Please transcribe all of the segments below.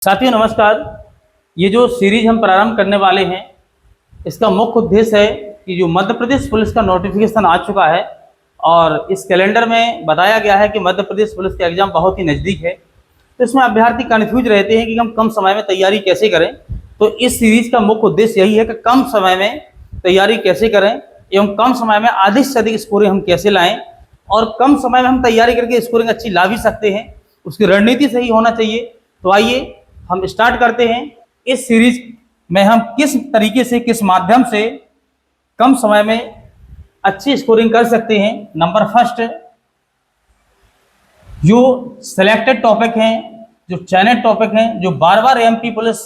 साथियों नमस्कार। ये जो सीरीज हम प्रारंभ करने वाले हैं इसका मुख्य उद्देश्य है कि जो मध्य प्रदेश पुलिस का नोटिफिकेशन आ चुका है और इस कैलेंडर में बताया गया है कि मध्य प्रदेश पुलिस का एग्ज़ाम बहुत ही नज़दीक है, तो इसमें अभ्यर्थी कन्फ्यूज रहते हैं कि हम कम समय में तैयारी कैसे करें। तो इस सीरीज़ का मुख्य उद्देश्य यही है कि कम समय में तैयारी कैसे करें एवं कम समय में अधिक से अधिक स्कोरिंग हम कैसे लाएँ और कम समय में हम तैयारी करके स्कोरिंग अच्छी ला भी सकते हैं, उसकी रणनीति सही होना चाहिए। तो आइए हम स्टार्ट करते हैं। इस सीरीज में हम किस तरीके से किस माध्यम से कम समय में अच्छी स्कोरिंग कर सकते हैं। नंबर फर्स्ट, जो सिलेक्टेड टॉपिक हैं, जो चयनित टॉपिक हैं, जो बार बार एमपी पुलिस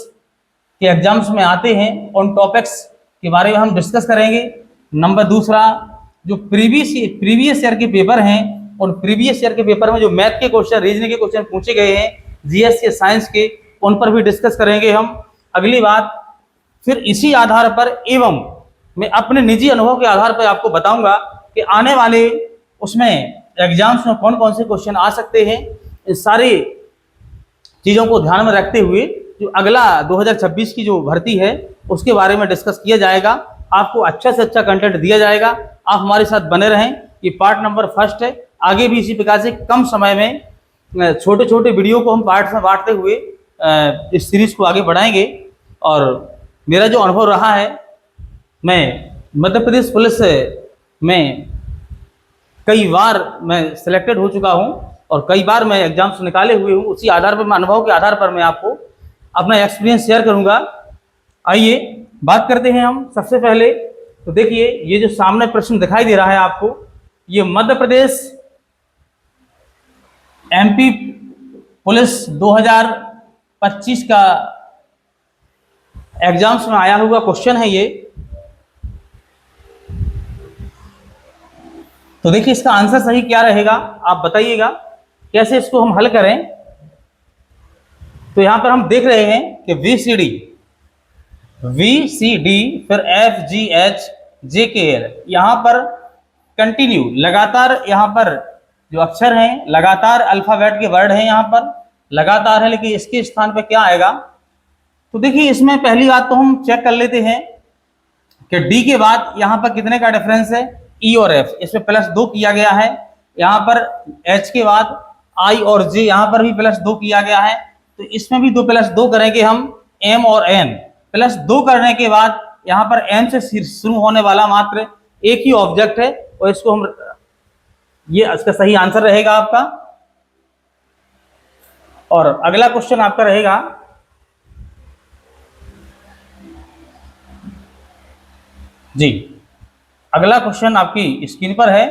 के एग्जाम्स में आते हैं, उन टॉपिक्स के बारे में हम डिस्कस करेंगे। नंबर दूसरा, जो प्रीवियस ईयर के पेपर हैं, उन प्रीवियस ईयर के पेपर में जो मैथ के क्वेश्चन, रीजनिंग के क्वेश्चन पूछे गए हैं, जीएस के, साइंस के, उन पर भी डिस्कस करेंगे हम। अगली बात, फिर इसी आधार पर एवं मैं अपने निजी अनुभव के आधार पर आपको बताऊंगा कि आने वाले उसमें एग्जाम्स में कौन कौन से क्वेश्चन आ सकते हैं। इन सारी चीज़ों को ध्यान में रखते हुए जो अगला 2026 की जो भर्ती है उसके बारे में डिस्कस किया जाएगा। आपको अच्छा से अच्छा कंटेंट दिया जाएगा। आप हमारे साथ बने रहें। ये पार्ट नंबर फर्स्ट है। आगे भी इसी प्रकार से कम समय में छोटे छोटे वीडियो को हम पार्ट में बांटते हुए इस सीरीज को आगे बढ़ाएंगे। और मेरा जो अनुभव रहा है, मैं मध्य प्रदेश पुलिस में कई बार मैं सिलेक्टेड हो चुका हूं और कई बार मैं एग्जाम्स निकाले हुए हूं। उसी आधार पर, मैं अनुभव के आधार पर मैं आपको अपना एक्सपीरियंस शेयर करूंगा। आइए बात करते हैं हम। सबसे पहले तो देखिए, ये जो सामने प्रश्न दिखाई दे रहा है आपको, ये मध्य प्रदेश एमपी पुलिस 2025 का एग्जाम्स में आया हुआ क्वेश्चन है ये। तो देखिए, इसका आंसर सही क्या रहेगा आप बताइएगा, कैसे इसको हम हल करें। तो यहां पर हम देख रहे हैं कि VCD फिर FGH JKL, यहां पर कंटिन्यू लगातार, यहां पर जो अक्षर हैं लगातार अल्फाबेट के वर्ड हैं, यहां पर लगातार है, लेकिन इसके स्थान पर क्या आएगा। तो देखिए, इसमें पहली बात तो हम चेक कर लेते हैं कि डी के बाद यहां पर कितने का डिफरेंस है, ई और एफ, इसमें +2 किया गया है। यहां पर एच के बाद आई और जे, यहां पर भी +2 किया गया है। तो इसमें भी 2 +2 करेंगे हम। एम और एन +2 करने के बाद यहां पर एम से शुरू होने वाला मात्र एक ही ऑब्जेक्ट है और इसको हम, ये इसका सही आंसर रहेगा आपका। और अगला क्वेश्चन आपका रहेगा, जी अगला क्वेश्चन आपकी स्क्रीन पर है,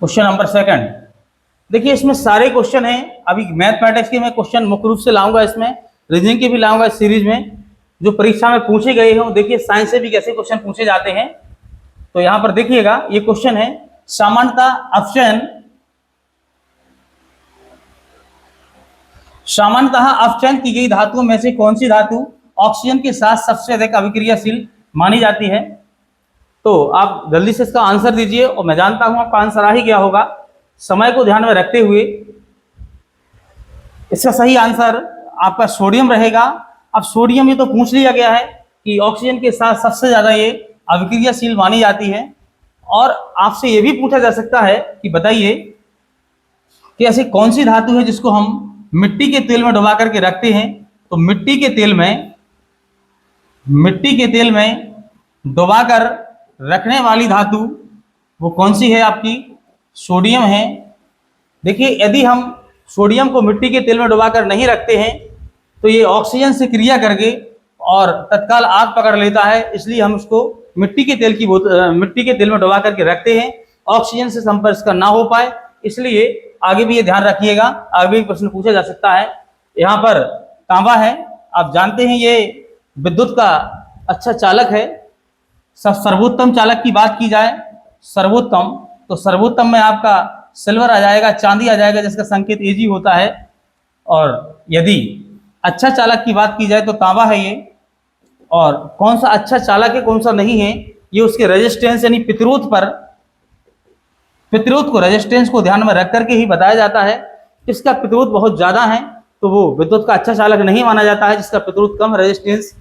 क्वेश्चन नंबर सेकंड। देखिए, इसमें सारे क्वेश्चन हैं। अभी मैथमेटिक्स के मैं क्वेश्चन मुख्य रूप से लाऊंगा, इसमें रीजनिंग के भी लाऊंगा इस सीरीज में, जो परीक्षा में पूछे गए हैं। देखिए, साइंस से भी कैसे क्वेश्चन पूछे जाते हैं। तो यहां पर देखिएगा, ये क्वेश्चन है, सामान्यतः अपचयन की गई धातुओं में से कौन सी धातु ऑक्सीजन के साथ सबसे अधिक अभिक्रियाशील मानी जाती है। तो आप जल्दी से इसका आंसर दीजिए और मैं जानता हूं आपका आंसर आ ही गया होगा। समय को ध्यान में रखते हुए इसका सही आंसर आपका सोडियम रहेगा। अब सोडियम ये तो पूछ लिया गया है कि ऑक्सीजन के साथ सबसे ज्यादा ये अभिक्रियाशील मानी जाती है। और आपसे ये भी पूछा जा सकता है कि बताइए कि ऐसी कौन सी धातु है जिसको हम मिट्टी के तेल में डुबा करके रखते हैं। तो मिट्टी के तेल में डुबाकर रखने वाली धातु वो कौन सी है आपकी, सोडियम है। देखिए, यदि हम सोडियम को मिट्टी के तेल में डुबाकर नहीं रखते हैं तो ये ऑक्सीजन से क्रिया करके और तत्काल आग पकड़ लेता है, इसलिए हम उसको मिट्टी के तेल में डुबा करके रखते हैं, ऑक्सीजन से संपर्क का ना हो पाए। इसलिए आगे भी ये ध्यान रखिएगा, आगे भी प्रश्न पूछा जा सकता है। यहाँ पर तांबा है, आप जानते हैं ये विद्युत का अच्छा चालक है। सर्वोत्तम चालक की बात की जाए, सर्वोत्तम, तो सर्वोत्तम में आपका सिल्वर आ जाएगा, चांदी आ जाएगा, जिसका संकेत Ag होता है। और यदि अच्छा चालक की बात की जाए तो तांबा है ये। और कौन सा अच्छा चालक है कौन सा नहीं है, ये उसके रेजिस्टेंस यानी प्रतिरोध को रेजिस्टेंस को ध्यान में रख करके ही बताया जाता है। इसका प्रतिरोध बहुत ज़्यादा है तो वो विद्युत का अच्छा चालक नहीं माना जाता है। जिसका प्रतिरोध कम रेजिस्टेंस,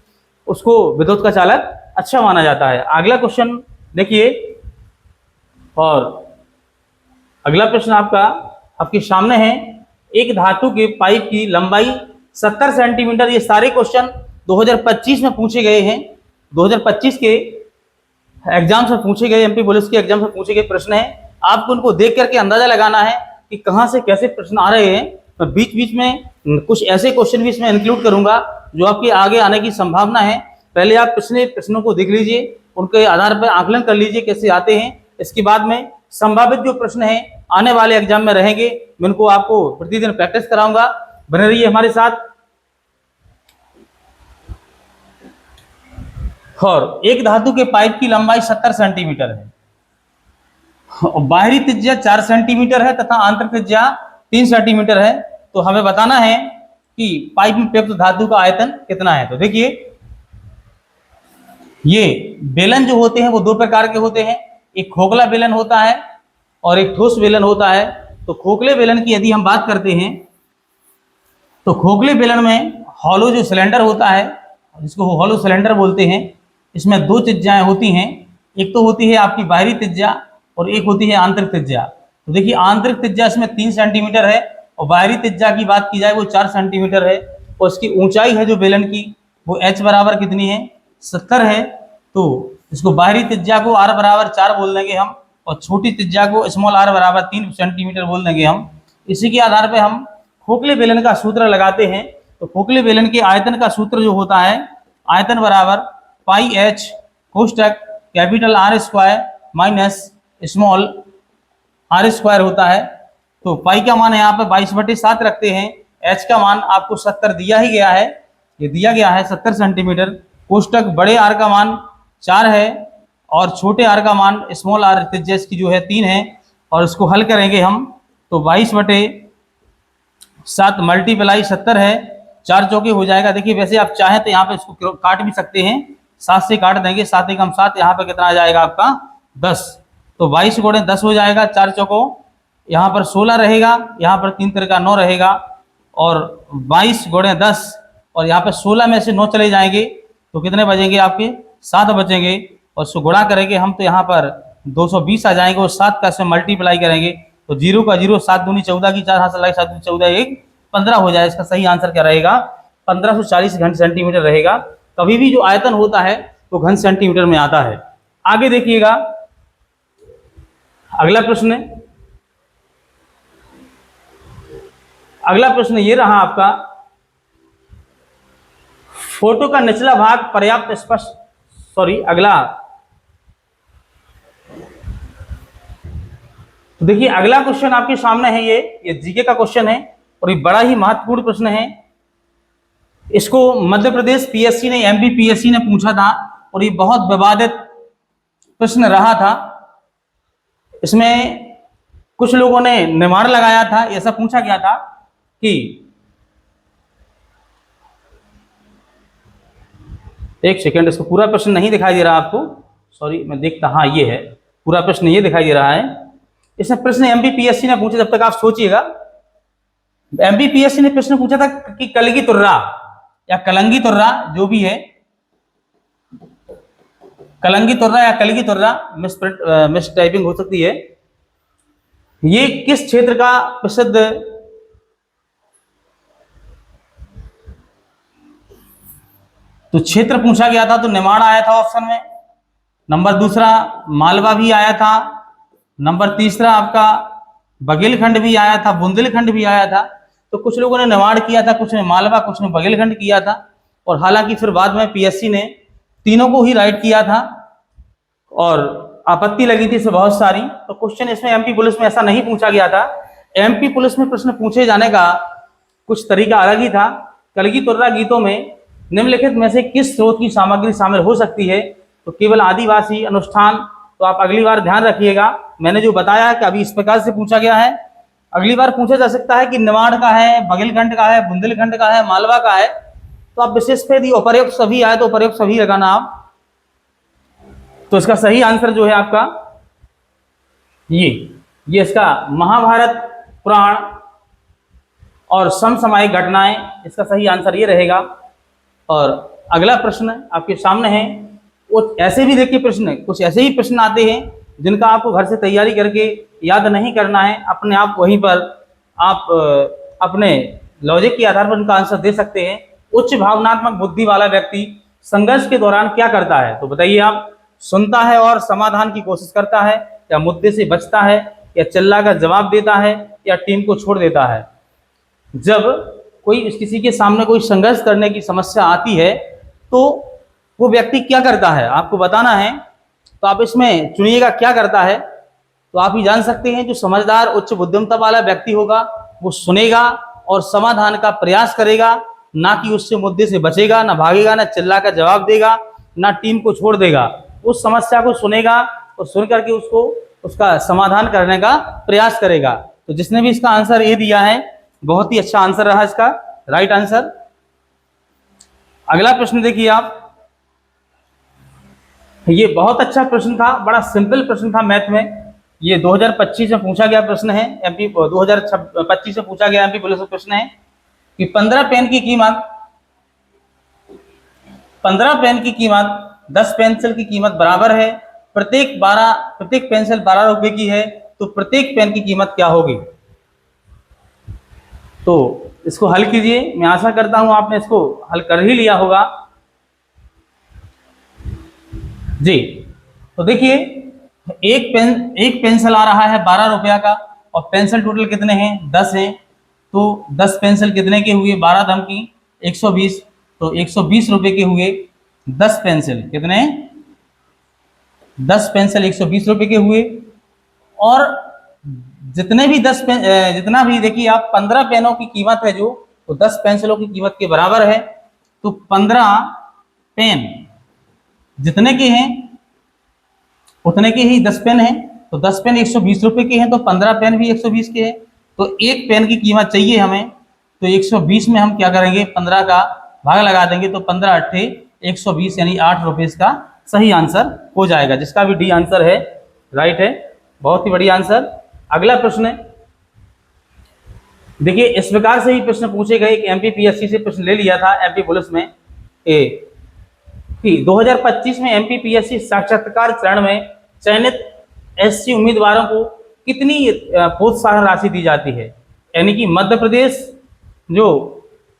उसको विद्युत का चालक अच्छा माना जाता है। अगला क्वेश्चन देखिए, और अगला प्रश्न आपके सामने है। एक धातु के पाइप की लंबाई 70 सेंटीमीटर। ये सारे क्वेश्चन 2025 में पूछे गए हैं। 2025 के एग्जाम से पूछे गए, एमपी पुलिस के एग्जाम से पूछे गए प्रश्न है। आपको उनको देख करके अंदाजा लगाना है कि कहाँ से कैसे प्रश्न आ रहे हैं। मैं बीच बीच में कुछ ऐसे क्वेश्चन भी इसमें इंक्लूड करूंगा जो आपके आगे आने की संभावना है। पहले आप पिछले प्रश्नों को देख लीजिए, उनके आधार पर आकलन कर लीजिए कैसे आते हैं। इसके बाद में संभावित जो प्रश्न है आने वाले एग्जाम में रहेंगे, मैं उनको आपको प्रतिदिन प्रैक्टिस कराऊंगा। बने रहिए हमारे साथ। और एक धातु के पाइप की लंबाई 70 सेंटीमीटर है और बाहरी त्रिज्या 4 सेंटीमीटर है तथा आंतरिक त्रिज्या 3 सेंटीमीटर है। तो हमें बताना है कि पाइप में प्रयुक्त धातु का आयतन कितना है। तो देखिए, ये बेलन जो होते हैं वो दो प्रकार के होते हैं। एक खोखला बेलन होता है और एक ठोस बेलन होता है। तो खोखले बेलन की यदि हम बात करते हैं तो खोखले बेलन में हॉलो जो सिलेंडर होता है, जिसको हॉलो सिलेंडर बोलते हैं, इसमें दो त्रिज्याएं होती हैं। एक तो होती है आपकी बाहरी त्रिज्या और एक होती है आंतरिक त्रिज्या। तो देखिए, आंतरिक त्रिज्या इसमें 3 सेंटीमीटर है और बाहरी त्रिज्या की बात की जाए वो 4 सेंटीमीटर है। और इसकी ऊंचाई है जो बेलन की, वो h बराबर कितनी है, 70 है। तो इसको बाहरी त्रिज्या को r बराबर 4 बोल देंगे हम, और छोटी त्रिज्या को स्मॉल r बराबर 3 सेंटीमीटर बोल देंगे हम। इसी के आधार पर हम खोखले बेलन का सूत्र लगाते हैं। तो खोखले बेलन के आयतन का सूत्र जो होता है, आयतन बराबर पाई h कोष्टक capital R square minus small r square होता है। तो पाई का मान यहाँ पे 22/7 रखते हैं। h का मान आपको 70 दिया ही गया है, ये दिया गया है 70 सेंटीमीटर। कोष्टक बड़े r का मान 4 है और छोटे r का मान स्मॉल r त्रिज्या की जो है 3 है। और इसको हल करेंगे हम तो 22/7 मल्टीप्लाई 70 है, 4 चौके हो जाएगा। देखिए, वैसे आप चाहें तो यहाँ पे इसको काट भी सकते हैं, 7 से काट देंगे, 7 एकम 7, यहाँ पे कितना आ जाएगा आपका 10। तो 22 गुणे 10 हो जाएगा, 4 चौकों, यहाँ पर 16 रहेगा, यहाँ पर 3 तिरका 9 रहेगा और 22 गुणे 10 और यहाँ पे 16 में से 9 चले जाएंगे तो कितने बचेंगे आपके, 7 बचेंगे। और उसको गुणा करेंगे हम तो यहाँ पर 220 आ जाएंगे और 7 का से मल्टीप्लाई करेंगे तो 0 का 0, 7 दूनी 14 की 4 हाथ से लगे, 7 दूनी 14, 1 15 हो जाए। इसका सही आंसर क्या रहेगा, 1540 घन सेंटीमीटर रहेगा। कभी भी जो आयतन होता है वो घन सेंटीमीटर में आता है। आगे देखिएगा, अगला प्रश्न ये रहा आपका, फोटो का निचला भाग पर्याप्त स्पष्ट, अगला। तो देखिए, अगला क्वेश्चन आपके सामने है, ये जीके का क्वेश्चन है और ये बड़ा ही महत्वपूर्ण प्रश्न है। इसको मध्य प्रदेश पीएससी ने, एमपी पीएससी ने पूछा था और ये बहुत विवादित प्रश्न रहा था। इसमें कुछ लोगों ने निमाड़ लगाया था। ऐसा पूछा गया था कि एक सेकंड, इसको पूरा प्रश्न नहीं दिखाई दे रहा आपको, सॉरी, मैं देखता, हाँ ये है पूरा प्रश्न, ये दिखाई दे रहा है। इसमें प्रश्न एमपीपीएससी ने पूछा, जब तक आप सोचिएगा। एमपीपीएससी ने प्रश्न पूछा था कि कलगी तुर्रा या कलंगी तुर्रा, जो भी है, कलंगी तुर्रा या कलगी तुर्रा, मिस टाइपिंग हो सकती है, ये किस क्षेत्र का प्रसिद्ध तो क्षेत्र पूछा गया था। तो निमाड़ आया था ऑप्शन में, नंबर दूसरा मालवा भी आया था, नंबर तीसरा आपका बघेलखंड भी आया था, बुंदेलखंड भी आया था। तो कुछ लोगों ने निमाड़ किया था, कुछ ने मालवा, कुछ ने बघेलखंड किया था। और हालांकि फिर बाद में पीएससी ने तीनों को ही राइट किया था और आपत्ति लगी थी इसमें बहुत सारी। तो क्वेश्चन इसमें एमपी पुलिस में ऐसा नहीं पूछा गया था। एमपी पुलिस में प्रश्न पूछे जाने का कुछ तरीका अलग ही था। कलगी तुर्रा गीतों में निम्नलिखित में से किस स्रोत की सामग्री शामिल हो सकती है। तो केवल आदिवासी अनुष्ठान। तो आप अगली बार ध्यान रखिएगा, मैंने जो बताया है कि अभी इस प्रकार से पूछा गया है, अगली बार पूछा जा सकता है कि निमाड़ का है, बघेलखंड का है, बुंदेलखंड का है, मालवा का है। तो आप विशेष पे यदि उपर्युक्त सभी आए तो उपर्युक्त सभी लगाना आप। तो इसका सही आंसर जो है आपका ये इसका महाभारत पुराण और समसामयिक घटनाएं, इसका सही आंसर ये रहेगा। और अगला प्रश्न आपके सामने है, वो ऐसे भी देखिए प्रश्न, कुछ ऐसे ही प्रश्न आते हैं जिनका आपको घर से तैयारी करके याद नहीं करना है, अपने आप वहीं पर आप अपने लॉजिक के आधार पर उनका आंसर दे सकते हैं। उच्च भावनात्मक बुद्धि वाला व्यक्ति संघर्ष के दौरान क्या करता है? तो बताइए आप। सुनता है और समाधान की कोशिश करता है, या मुद्दे से बचता है, या चिल्ला कर जवाब देता है, या टीम को छोड़ देता है? जब कोई किसी के सामने कोई संघर्ष करने की समस्या आती है तो वो व्यक्ति क्या करता है, आपको बताना है। तो आप इसमें चुनिएगा क्या करता है। तो आप ही जान सकते हैं, जो समझदार उच्च बुद्धिमत्ता वाला व्यक्ति होगा वो सुनेगा और समाधान का प्रयास करेगा, ना कि उससे मुद्दे से बचेगा, ना भागेगा, ना चिल्ला कर जवाब देगा, ना टीम को छोड़ देगा। उस समस्या को सुनेगा और सुन करके उसको उसका समाधान करने का प्रयास करेगा। तो जिसने भी इसका आंसर ए दिया है, बहुत ही अच्छा आंसर रहा इसका, राइट आंसर। अगला प्रश्न देखिए आप, ये बहुत अच्छा प्रश्न था, बड़ा सिंपल प्रश्न था मैथ में। ये 2025 में पूछा गया प्रश्न है, एमपी 2025 में पूछा गया एमपी पुलिस में प्रश्न है कि 15 पेन की कीमत 10 पेंसिल की कीमत बराबर है, प्रत्येक पेंसिल 12 रुपए की है, तो प्रत्येक पेन की कीमत क्या होगी? तो इसको हल कीजिए। मैं आशा करता हूं आपने इसको हल कर ही लिया होगा जी। तो देखिए, एक पेंसिल आ रहा है 12 रुपया का, और पेंसिल टोटल कितने हैं? 10 हैं। तो 10 पेंसिल कितने के हुए? 12 दम की 120, तो 120 रुपए के हुए 10 पेंसिल। कितने? 10 पेंसिल 120 रुपए के हुए। और जितना भी देखिए आप, 15 पेनों की कीमत है जो, तो 10 पेंसिलों की कीमत के बराबर है। तो 15 पेन जितने के हैं उतने के ही 10 पेन हैं। तो 10 पेन 120 रुपए के हैं, तो 15 पेन भी 120 के हैं। तो एक पेन की कीमत चाहिए हमें, तो 120 में हम क्या करेंगे? 15 का भाग लगा देंगे, तो 15 अट्ठे 120 यानी 8 रुपये इसका सही आंसर हो जाएगा, जिसका भी डी आंसर है राइट है। बहुत ही बढ़िया आंसर। अगला प्रश्न है, देखिए इस प्रकार से ही प्रश्न पूछे गए कि एमपीपीएससी से प्रश्न ले लिया था एमपी पुलिस में कि 2025 में एमपीपीएससी साक्षात्कार चरण में चयनित एससी उम्मीदवारों को कितनी प्रोत्साहन राशि दी जाती है? यानी कि मध्य प्रदेश जो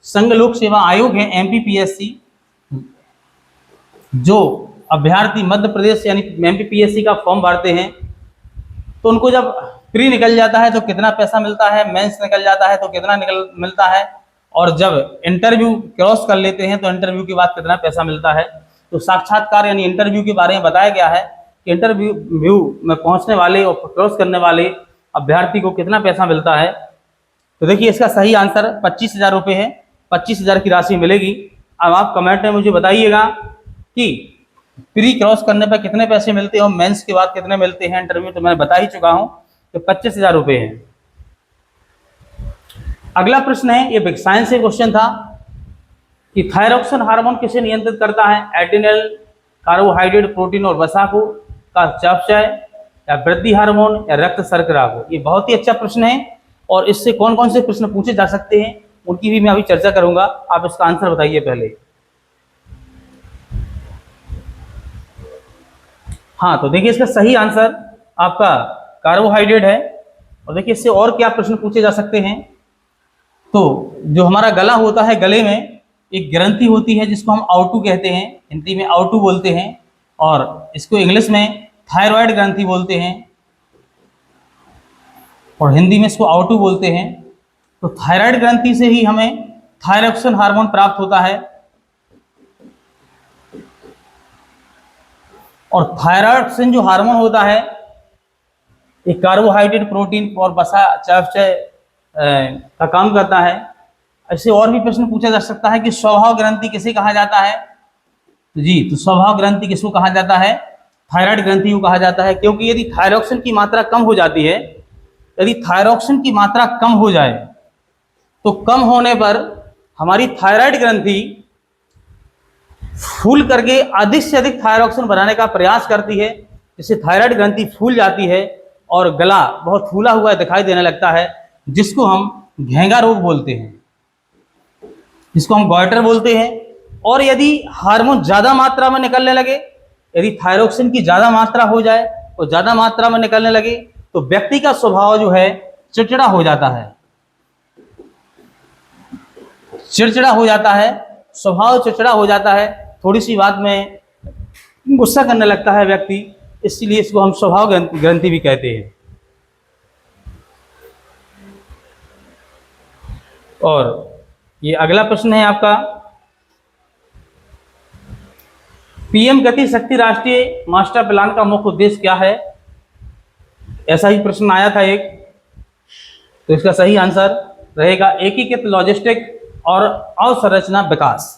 संघ लोक सेवा आयोग है एमपीपीएससी, जो अभ्यर्थी मध्य प्रदेश यानी एमपीपीएससी का फॉर्म भरते हैं, तो उनको जब प्री निकल जाता है तो कितना पैसा मिलता है, मेंस निकल जाता है तो कितना मिलता है, और जब इंटरव्यू क्रॉस कर लेते हैं तो इंटरव्यू के बाद कितना पैसा मिलता है। तो साक्षात्कार यानी इंटरव्यू के बारे में बताया गया है कि इंटरव्यू में पहुंचने वाले और क्रॉस करने वाले अभ्यर्थी को कितना पैसा मिलता है। तो देखिए इसका सही आंसर 25,000 रुपये है, 25,000 की राशि मिलेगी। अब आप कमेंट में मुझे बताइएगा कि प्री क्रॉस करने पर कितने पैसे मिलते हैं और मेंस के बाद कितने मिलते हैं इंटरव्यू, तो मैं बता ही चुका हूं कि 25,000 रुपये है। अगला प्रश्न है, ये बिग साइंस से क्वेश्चन था कि थायरॉक्सिन हार्मोन किसे नियंत्रित करता है? एड्रिनल, कार्बोहाइड्रेट, प्रोटीन और वसा को, का चयापचय, या वृद्धि हार्मोन, या रक्त शर्करा को? ये बहुत ही अच्छा प्रश्न है, और इससे कौन कौन से प्रश्न पूछे जा सकते हैं उनकी भी मैं अभी चर्चा करूंगा। आप इसका आंसर बताइए पहले। हाँ, तो देखिए इसका सही आंसर आपका कार्बोहाइड्रेट है। और देखिए इससे और क्या प्रश्न पूछे जा सकते हैं, तो जो हमारा गला होता है, गले में एक ग्रंथि होती है जिसको हम आउटू कहते हैं, हिंदी में आउटू बोलते हैं, और इसको इंग्लिश में थायराइड ग्रंथि बोलते हैं, और हिंदी में इसको आउटू बोलते हैं। तो थायराइड ग्रंथि से ही हमें थायरॉक्सिन हार्मोन प्राप्त होता है, और थायरॉक्सिन जो हार्मोन होता है एक कार्बोहाइड्रेट, प्रोटीन और वसा चयापचय का काम करता है। ऐसे और भी प्रश्न पूछा जा सकता है कि स्वभाव ग्रंथि किसे कहा जाता है? जी, तो स्वभाव ग्रंथि किसको कहा जाता है? थायराइड ग्रंथि को कहा जाता है, क्योंकि यदि थायरॉक्सिन की मात्रा कम हो जाती है, यदि थायरॉक्सिन की मात्रा कम हो जाए तो कम होने पर हमारी थायराइड ग्रंथि फूल करके अधिक से अधिक थायरॉक्सिन बनाने का प्रयास करती है, जिससे थायराइड ग्रंथि फूल जाती है और गला बहुत फूला हुआ दिखाई देने लगता है, जिसको हम घेंगा रोग बोलते हैं, जिसको हम गॉइटर बोलते हैं। और यदि हार्मोन ज़्यादा मात्रा में निकलने लगे, यदि थायरोक्सिन की ज़्यादा मात्रा हो जाए और ज़्यादा मात्रा में निकलने लगे, तो व्यक्ति का स्वभाव जो है चिड़चिड़ा हो जाता है, चिड़चिड़ा हो जाता है, स्वभाव चिड़चिड़ा हो जाता है, थोड़ी सी बात में गुस्सा करने लगता है व्यक्ति। इसलिए इसको हम स्वभाव ग्रंथि भी कहते हैं। और ये अगला प्रश्न है आपका, पीएम गति शक्ति राष्ट्रीय मास्टर प्लान का मुख्य उद्देश्य क्या है? ऐसा ही प्रश्न आया था एक, तो इसका सही आंसर रहेगा एकीकृत लॉजिस्टिक और अवसंरचना विकास।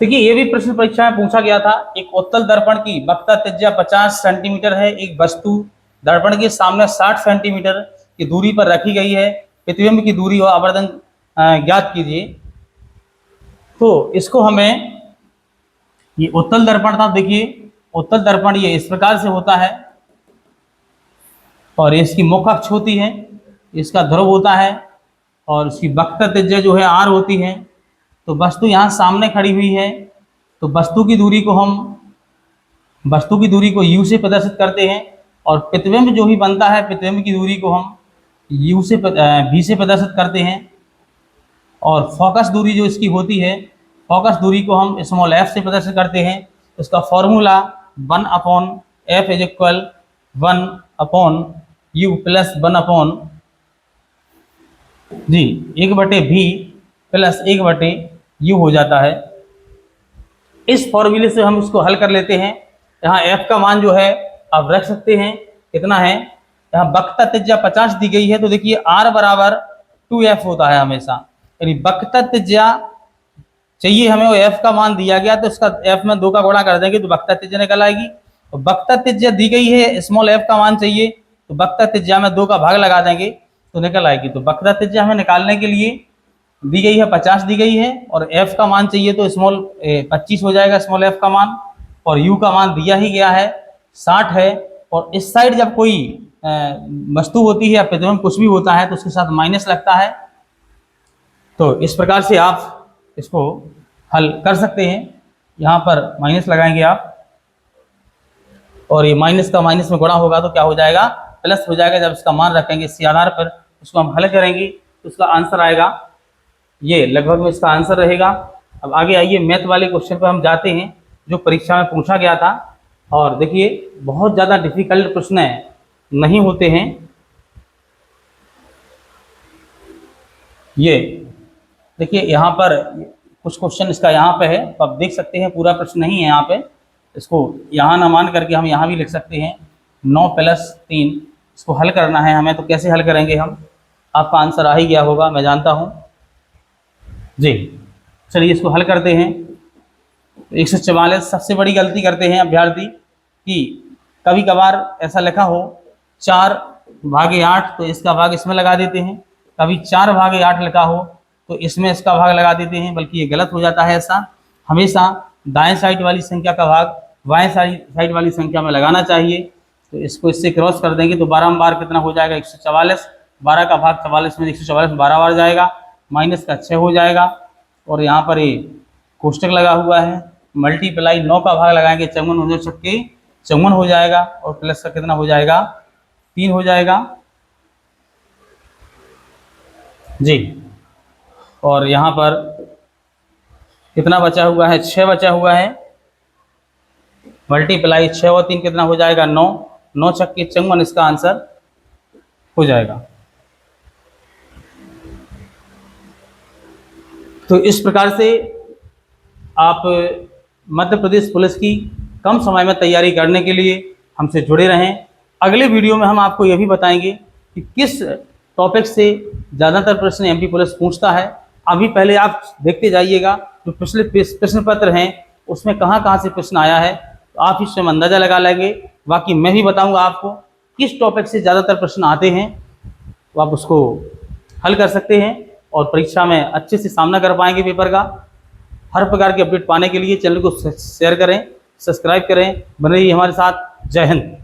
देखिए, ये भी प्रश्न परीक्षा में पूछा गया था। एक उत्तल दर्पण की वक्रता त्रिज्या 50 सेंटीमीटर है। एक वस्तु दर्पण के सामने 60 सेंटीमीटर की दूरी पर रखी गई है। प्रतिबिंब की दूरी और आवर्धन ज्ञात कीजिए। तो इसको हमें, ये उत्तल दर्पण था, देखिए उत्तल दर्पण ये इस प्रकार से होता है और इसकी मुख अक्ष होती है, इसका ध्रुव होता है और इसकी वक्रता त्रिज्या जो है r होती है। तो वस्तु यहाँ सामने खड़ी हुई है, तो वस्तु की दूरी u से प्रदर्शित करते हैं और प्रतिबिंब जो भी बनता है, प्रतिबिंब की दूरी को हम v से प्रदर्शित करते हैं। और फोकस दूरी जो इसकी होती है, फोकस दूरी को हम स्मॉल f से प्रदर्शित करते हैं। इसका formula 1/f = 1/u plus 1/v plus 1/u हो जाता है। इस फॉर्मूले से हम इसको हल कर लेते हैं। यहाँ f का मान जो है आप रख सकते हैं, कितना है, यहाँ वक्रता त्रिज्या 50 दी गई है, तो देखिए r बराबर 2f होता है हमेशा। यानी वक्रता त्रिज्या चाहिए हमें, वो f का मान दिया गया, तो इसका f में 2 का गुणा कर देंगे तो वक्रता त्रिज्या निकल आएगी। और वक्रता त्रिज्या दी गई है, स्मॉल f का मान चाहिए, तो वक्रता त्रिज्या में 2 का भाग लगा देंगे तो निकल आएगी। तो वक्रता त्रिज्या हमें निकालने के लिए दी गई है 50 दी गई है और f का मान चाहिए तो स्मॉल 25 हो जाएगा स्मॉल f का मान, और u का मान दिया ही गया है 60 है। और इस साइड जब कोई वस्तु होती है या प्रतिबिंब कुछ भी होता है तो उसके साथ माइनस लगता है। तो इस प्रकार से आप इसको हल कर सकते हैं। यहाँ पर माइनस लगाएंगे आप और ये माइनस का माइनस में गुणा होगा तो क्या हो जाएगा, प्लस हो जाएगा। जब इसका मान रखेंगे इसी आधार पर उसको हम हल करेंगे तो उसका आंसर आएगा, ये लगभग में इसका आंसर रहेगा। अब आगे आइए मैथ वाले क्वेश्चन पर हम जाते हैं जो परीक्षा में पूछा गया था। और देखिए बहुत ज़्यादा डिफिकल्ट प्रश्न नहीं होते हैं ये। देखिए यहाँ पर कुछ क्वेश्चन इसका यहाँ पे है, तो आप देख सकते हैं पूरा प्रश्न नहीं है यहाँ पे, इसको यहाँ ना मान करके हम यहाँ भी लिख सकते हैं 9 + 3। इसको हल करना है हमें, तो कैसे हल करेंगे हम, आपका आंसर आ ही गया होगा मैं जानता हूँ जी। चलिए इसको हल करते हैं। 144 सबसे बड़ी गलती करते हैं अभ्यर्थी कि कभी कभार ऐसा लिखा हो 4/8 तो इसका भाग इसमें लगा देते हैं, कभी 4/8 लिखा हो तो इसमें इसका भाग लगा देते हैं, बल्कि ये गलत हो जाता है। ऐसा हमेशा दाएं साइड वाली संख्या का भाग बाएं साइड वाली संख्या में लगाना चाहिए। तो इसको इससे क्रॉस कर देंगे तो 12 बार कितना हो जाएगा 144, 12 का भाग 44 में 144 में 12 बार जाएगा, माइनस का 6 हो जाएगा। और यहाँ पर ये कोष्टक लगा हुआ है, मल्टीप्लाई 9 का भाग लगाएंगे 54 हो जाएगा और प्लस का कितना हो जाएगा 3 हो जाएगा जी। और यहाँ पर कितना बचा हुआ है 6 बचा हुआ है, मल्टीप्लाई 6 और 3 कितना हो जाएगा 9, 9 × 6 = 54 इसका आंसर हो जाएगा। तो इस प्रकार से आप मध्य प्रदेश पुलिस की कम समय में तैयारी करने के लिए हमसे जुड़े रहें। अगले वीडियो में हम आपको यह भी बताएंगे कि किस टॉपिक से ज़्यादातर प्रश्न एमपी पुलिस पूछता है। अभी पहले आप देखते जाइएगा जो पिछले प्रश्न पत्र हैं उसमें कहाँ से प्रश्न आया है, तो आप इससे अंदाज़ा लगा लेंगे। बाकी मैं भी बताऊंगा आपको किस टॉपिक से ज़्यादातर प्रश्न आते हैं, तो आप उसको हल कर सकते हैं। और परीक्षा में अच्छे से सामना कर पाएंगे पेपर का। हर प्रकार की अपडेट पाने के लिए चैनल को शेयर करें, सब्सक्राइब करें, बने रहिए हमारे साथ। जय हिंद।